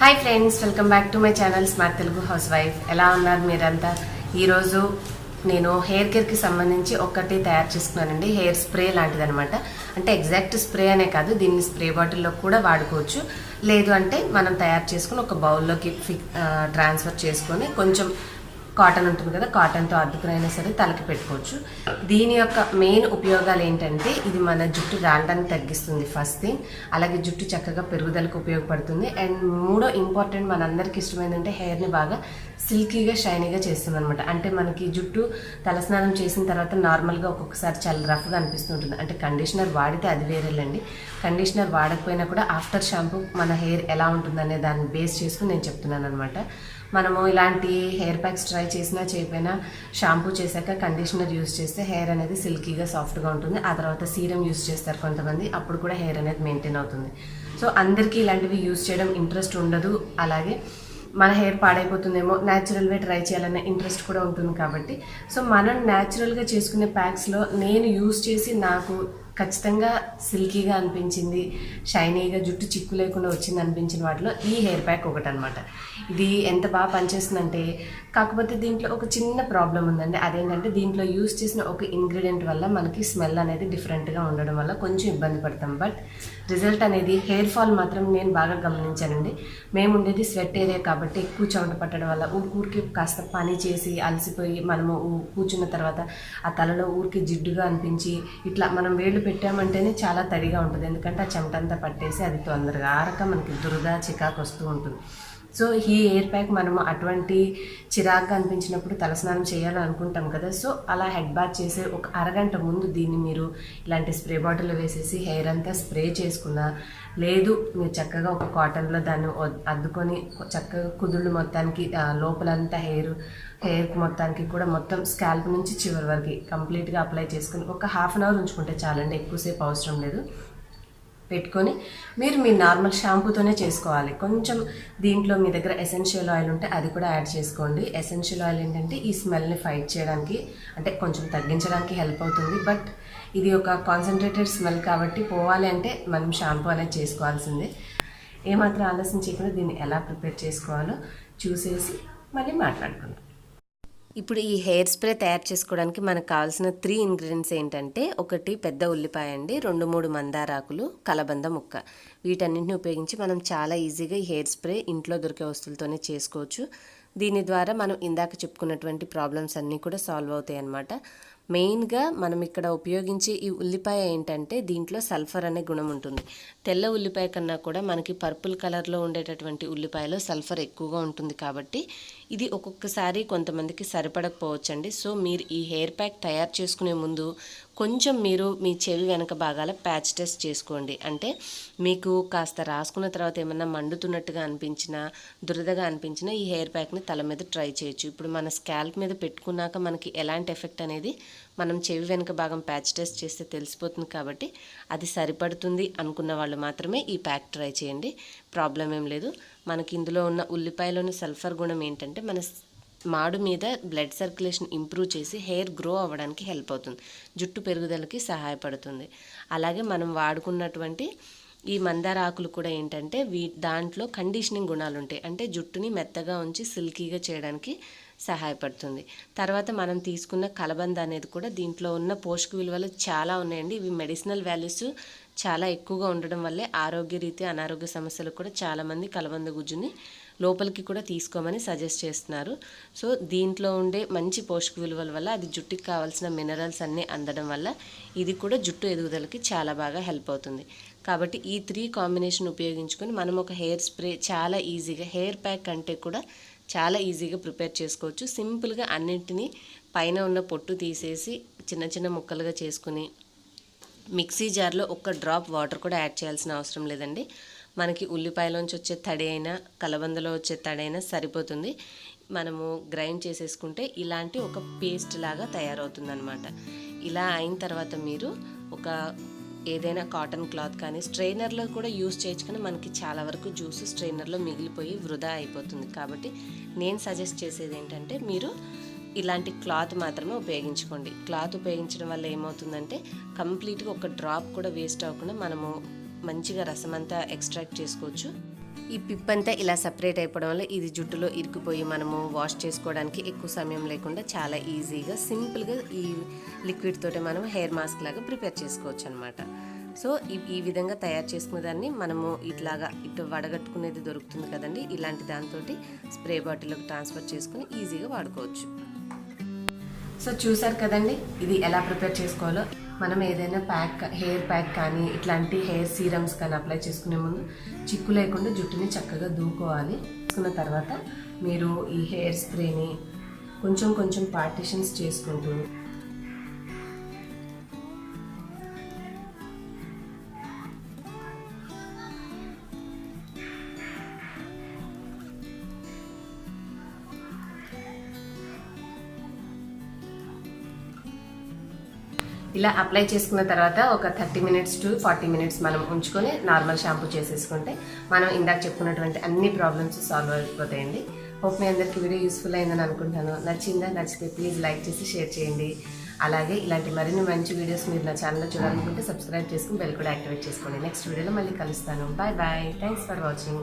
Hi friends, welcome back to my channel smart Telugu house wife. ఎలా ఉన్నారు మీరంతా? ఈరోజు నేను హెయిర్ కేర్కి సంబంధించి ఒకటి తయారు చేసుకున్నానండి. హెయిర్ స్ప్రే లాంటిది అనమాట. అంటే ఎగ్జాక్ట్ స్ప్రే అనే కాదు, దీన్ని స్ప్రే బాటిల్లో కూడా వాడుకోవచ్చు. లేదు అంటే మనం తయారు చేసుకుని ఒక బౌల్లోకి ట్రాన్స్ఫర్ చేసుకొని కొంచెం కాటన్ ఉంటుంది కదా, కాటన్తో అద్దుకునైనా సరే తలకి పెట్టుకోవచ్చు. దీని యొక్క మెయిన్ ఉపయోగాలు ఏంటంటే, ఇది మన జుట్టు రాలడాన్ని తగ్గిస్తుంది ఫస్ట్ థింగ్. అలాగే జుట్టు చక్కగా పెరుగుదలకు ఉపయోగపడుతుంది. అండ్ మూడో ఇంపార్టెంట్, మనందరికీ ఇష్టమైందంటే హెయిర్ని బాగా సిల్కీగా షైనీగా చేస్తుంది అనమాట. అంటే మనకి జుట్టు తలస్నానం చేసిన తర్వాత నార్మల్గా ఒక్కొక్కసారి చాలా రఫ్గా అనిపిస్తుంటుంది. అంటే కండిషనర్ వాడితే అది వేరేలండి. కండిషనర్ వాడకపోయినా కూడా ఆఫ్టర్ షాంపూ మన హెయిర్ ఎలా ఉంటుందనే దాన్ని బేస్ చేసుకుని నేను చెప్తున్నాను అనమాట. మనము ఇలాంటి హెయిర్ ప్యాక్స్ ట్రై చేసినా చేయకపోయినా షాంపూ చేశాక కండిషనర్ యూస్ చేస్తే హెయిర్ అనేది సిల్కీగా సాఫ్ట్గా ఉంటుంది. ఆ తర్వాత సీరం యూస్ చేస్తారు కొంతమంది, అప్పుడు కూడా హెయిర్ అనేది మెయింటైన్ అవుతుంది. సో అందరికీ ఇలాంటివి యూస్ చేయడం ఇంట్రెస్ట్ ఉండదు. అలాగే మన హెయిర్ పాడైపోతుందేమో, న్యాచురల్ వే ట్రై చేయాలనే ఇంట్రెస్ట్ కూడా ఉంటుంది. కాబట్టి సో మనం న్యాచురల్గా చేసుకునే ప్యాక్స్లో నేను యూస్ చేసి నాకు ఖచ్చితంగా సిల్కీగా అనిపించింది, షైనీగా జుట్టు చిక్కు లేకుండా వచ్చింది అనిపించిన వాటిలో ఈ హెయిర్ ప్యాక్ ఒకటి అనమాట. ఇది ఎంత బాగా పనిచేస్తుందంటే, కాకపోతే దీంట్లో ఒక చిన్న ప్రాబ్లం ఉందండి. అదేంటంటే దీంట్లో యూస్ చేసిన ఒక ఇంగ్రీడియంట్ వల్ల మనకి స్మెల్ అనేది డిఫరెంట్గా ఉండడం వల్ల కొంచెం ఇబ్బంది పడతాం. బట్ రిజల్ట్ అనేది, హెయిర్ ఫాల్ మాత్రం నేను బాగా గమనించానండి. మేము ఉండేది స్వెట్ ఏరియా కాబట్టి ఎక్కువ చెమట పట్టడం వల్ల ఊరికి కాస్త పని చేసి అలసిపోయి మనము కూర్చున్న తర్వాత ఆ తలలో ఊరికి జిడ్డుగా అనిపించి ఇట్లా మనం వేళ్ళు పెట్టామంటేనే చాలా తడిగా ఉంటుంది. ఎందుకంటే ఆ చెమటంతా పట్టేసి అది తొందరగా ఆరక మనకి దురద చికాకు వస్తూ ఉంటుంది. సో ఈ హెయిర్ ప్యాక్ మనము అటువంటి చిరాగ్గా అనిపించినప్పుడు తలస్నానం చేయాలని అనుకుంటాం కదా, సో అలా హెడ్ బాత్ చేసే ఒక అరగంట ముందు దీన్ని మీరు ఇలాంటి స్ప్రే బాటిల్లో వేసేసి హెయిర్ అంతా స్ప్రే చేసుకున్నా, లేదు మీరు చక్కగా ఒక కాటన్లో దాన్ని అద్దుకొని చక్కగా కుదుళ్ళు మొత్తానికి లోపలంతా హెయిర్కి మొత్తానికి కూడా మొత్తం స్కాల్ప్ నుంచి చివరి వరకు కంప్లీట్గా అప్లై చేసుకుని ఒక హాఫ్ అన్ అవర్ ఉంచుకుంటే చాలండి, ఎక్కువసేపు అవసరం లేదు. పెట్టుకొని మీరు మీ నార్మల్ షాంపూతోనే చేసుకోవాలి. కొంచెం దీంట్లో మీ దగ్గర ఎసెన్షియల్ ఆయిల్ ఉంటే అది కూడా యాడ్ చేసుకోండి. ఎసెన్షియల్ ఆయిల్ ఏంటంటే ఈ స్మెల్ని ఫైట్ చేయడానికి, అంటే కొంచెం తగ్గించడానికి హెల్ప్ అవుతుంది. బట్ ఇది ఒక కాన్సన్ట్రేటెడ్ స్మెల్ కాబట్టి పోవాలి అంటే మనం షాంపూ అనేది చేసుకోవాల్సిందే. ఏమాత్రం ఆలస్యం చేయకుండా దీన్ని ఎలా ప్రిపేర్ చేసుకోవాలో చూసేసి మళ్ళీ మాట్లాడుకుందాం. ఇప్పుడు ఈ హెయిర్ స్ప్రే తయారు చేసుకోవడానికి మనకు కావాల్సిన 3 ఇంగ్రీడియంట్స్ ఏంటంటే, ఒకటి పెద్ద ఉల్లిపాయ అండి, 2-3 మందారాకులు, కలబంద ముక్క. వీటన్నింటిని ఉపయోగించి మనం చాలా ఈజీగా ఈ హెయిర్ స్ప్రే ఇంట్లో దొరికే వస్తువులతోనే చేసుకోవచ్చు. దీని ద్వారా మనం ఇందాక చెప్పుకున్నటువంటి ప్రాబ్లమ్స్ అన్నీ కూడా సాల్వ్ అవుతాయి అన్నమాట. మెయిన్గా మనం ఇక్కడ ఉపయోగించే ఈ ఉల్లిపాయ ఏంటంటే, దీంట్లో సల్ఫర్ అనే గుణం ఉంటుంది. తెల్ల ఉల్లిపాయ కన్నా కూడా మనకి పర్పుల్ కలర్లో ఉండేటటువంటి ఉల్లిపాయలో సల్ఫర్ ఎక్కువగా ఉంటుంది. కాబట్టి ఇది ఒక్కొక్కసారి కొంతమందికి సరిపడకపోవచ్చండి. సో మీరు ఈ హెయిర్ ప్యాక్ తయారు చేసుకునే ముందు కొంచెం మీరు మీ చెవి వెనక భాగాల ప్యాచ్ టెస్ట్ చేసుకోండి. అంటే మీకు కాస్త రాసుకున్న తర్వాత ఏమన్నా మండుతున్నట్టుగా అనిపించినా, దురదగా అనిపించినా ఈ హెయిర్ ప్యాక్ని తల మీద ట్రై చేయొచ్చు. ఇప్పుడు మన స్కాల్ప్ మీద పెట్టుకున్నాక మనకి ఎలాంటి ఎఫెక్ట్ అనేది మనం చెవి వెనక భాగం ప్యాచ్ టెస్ట్ చేస్తే తెలిసిపోతుంది. కాబట్టి అది సరిపడుతుంది అనుకున్న వాళ్ళు మాత్రమే ఈ ప్యాక్ ట్రై చేయండి, ప్రాబ్లం ఏం లేదు. మనకి ఇందులో ఉన్న ఉల్లిపాయలోని సల్ఫర్ గుణం ఏంటంటే, మన మాడు మీద బ్లడ్ సర్క్యులేషన్ ఇంప్రూవ్ చేసి హెయిర్ గ్రో అవ్వడానికి హెల్ప్ అవుతుంది, జుట్టు పెరుగుదలకి సహాయపడుతుంది. అలాగే మనం వాడుకున్నటువంటి ఈ మందార ఆకులు కూడా ఏంటంటే దాంట్లో కండిషనింగ్ గుణాలు ఉంటాయి. అంటే జుట్టుని మెత్తగా ఉంచి సిల్కీగా చేయడానికి సహాయపడుతుంది. తర్వాత మనం తీసుకున్న కలబంద అనేది కూడా దీంట్లో ఉన్న పోషక విలువలు చాలా ఉన్నాయండి. ఇవి మెడిసినల్ వాల్యూస్ చాలా ఎక్కువగా ఉండడం వల్లే ఆరోగ్యరీత్యా అనారోగ్య సమస్యలు కూడా చాలామంది కలబంద గుజ్జుని లోపలికి కూడా తీసుకోమని సజెస్ట్ చేస్తున్నారు. సో దీంట్లో ఉండే మంచి పోషక విలువల వల్ల అది జుట్టుకి కావాల్సిన మినరల్స్ అన్నీ అందడం వల్ల ఇది కూడా జుట్టు ఎదుగుదలకి చాలా బాగా హెల్ప్ అవుతుంది. కాబట్టి ఈ 3 కాంబినేషన్ ఉపయోగించుకొని మనం ఒక హెయిర్ స్ప్రే చాలా ఈజీగా, హెయిర్ ప్యాక్ కంటే కూడా చాలా ఈజీగా ప్రిపేర్ చేసుకోవచ్చు. సింపుల్గా అన్నింటినీ పైన ఉన్న పొట్టు తీసేసి చిన్న చిన్న ముక్కలుగా చేసుకుని మిక్సీ జార్లో ఒక డ్రాప్ వాటర్ కూడా యాడ్ చేయాల్సిన అవసరం లేదండి. మనకి ఉల్లిపాయలోంచి వచ్చే తడి అయినా, కలబందలో వచ్చే తడి అయినా సరిపోతుంది. మనము గ్రైండ్ చేసేసుకుంటే ఇలాంటి ఒక పేస్ట్ లాగా తయారవుతుంది అనమాట. ఇలా అయిన తర్వాత మీరు ఒక ఏదైనా కాటన్ క్లాత్ కానీ స్ట్రైనర్లో కూడా యూస్ చేయొచ్చు, కానీ మనకి చాలా వరకు జ్యూస్ స్ట్రైనర్లో మిగిలిపోయి వృధా అయిపోతుంది. కాబట్టి నేను సజెస్ట్ చేసేది ఏంటంటే, మీరు ఇలాంటి క్లాత్ మాత్రమే ఉపయోగించుకోండి. క్లాత్ ఉపయోగించడం వల్ల ఏమవుతుందంటే, కంప్లీట్గా ఒక డ్రాప్ కూడా వేస్ట్ అవ్వకుండా మనము మంచిగా రసం అంతా ఎక్స్ట్రాక్ట్ చేసుకోవచ్చు. ఈ పిప్ అంతా ఇలా సపరేట్ అయిపోవడం వల్ల ఇది జుట్టులో ఇరుక్కుపోయి మనము వాష్ చేసుకోవడానికి ఎక్కువ సమయం లేకుండా చాలా ఈజీగా సింపుల్గా ఈ లిక్విడ్ తోటి మనం హెయిర్ మాస్క్ లాగా ప్రిపేర్ చేసుకోవచ్చు అనమాట. సో ఈ విధంగా తయారు చేసుకునే దాన్ని మనము ఇటు వడగట్టుకునేది దొరుకుతుంది కదండి, ఇలాంటి దాంతో స్ప్రే బాటిల్లోకి ట్రాన్స్ఫర్ చేసుకుని ఈజీగా వాడుకోవచ్చు. సో చూసారు కదండి ఇది ఎలా ప్రిపేర్ చేసుకోవాలో. మనం ఏదైనా హెయిర్ ప్యాక్ కానీ ఇట్లాంటి హెయిర్ సీరమ్స్ కానీ అప్లై చేసుకునే ముందు చిక్కు లేకుండా జుట్టుని చక్కగా దూకోవాలి. తీసుకున్న తర్వాత మీరు ఈ హెయిర్ స్ప్రేని కొంచెం కొంచెం పార్టిషన్స్ చేసుకుంటూ ఇలా అప్లై చేసుకున్న తర్వాత ఒక 30 minutes to 40 minutes మనం ఉంచుకొని నార్మల్ షాంపూ చేసేసుకుంటే మనం ఇందాక చెప్పుకున్నటువంటి అన్ని ప్రాబ్లమ్స్ సాల్వ్ అయిపోతాయండి. హోప్ మీ అందరికీ వీడియో యూస్ఫుల్ అయిందని అనుకుంటాను. నచ్చితే ప్లీజ్ లైక్ చేసి షేర్ చేయండి. అలాగే ఇలాంటి మరిన్ని మంచి వీడియోస్ మీరు నా ఛానల్లో చూడాలనుకుంటే సబ్స్క్రైబ్ చేసుకుని బెల్ కూడా యాక్టివేట్ చేసుకోండి. నెక్స్ట్ వీడియోలో మళ్ళీ కలుస్తాను. బాయ్. Thanks for watching.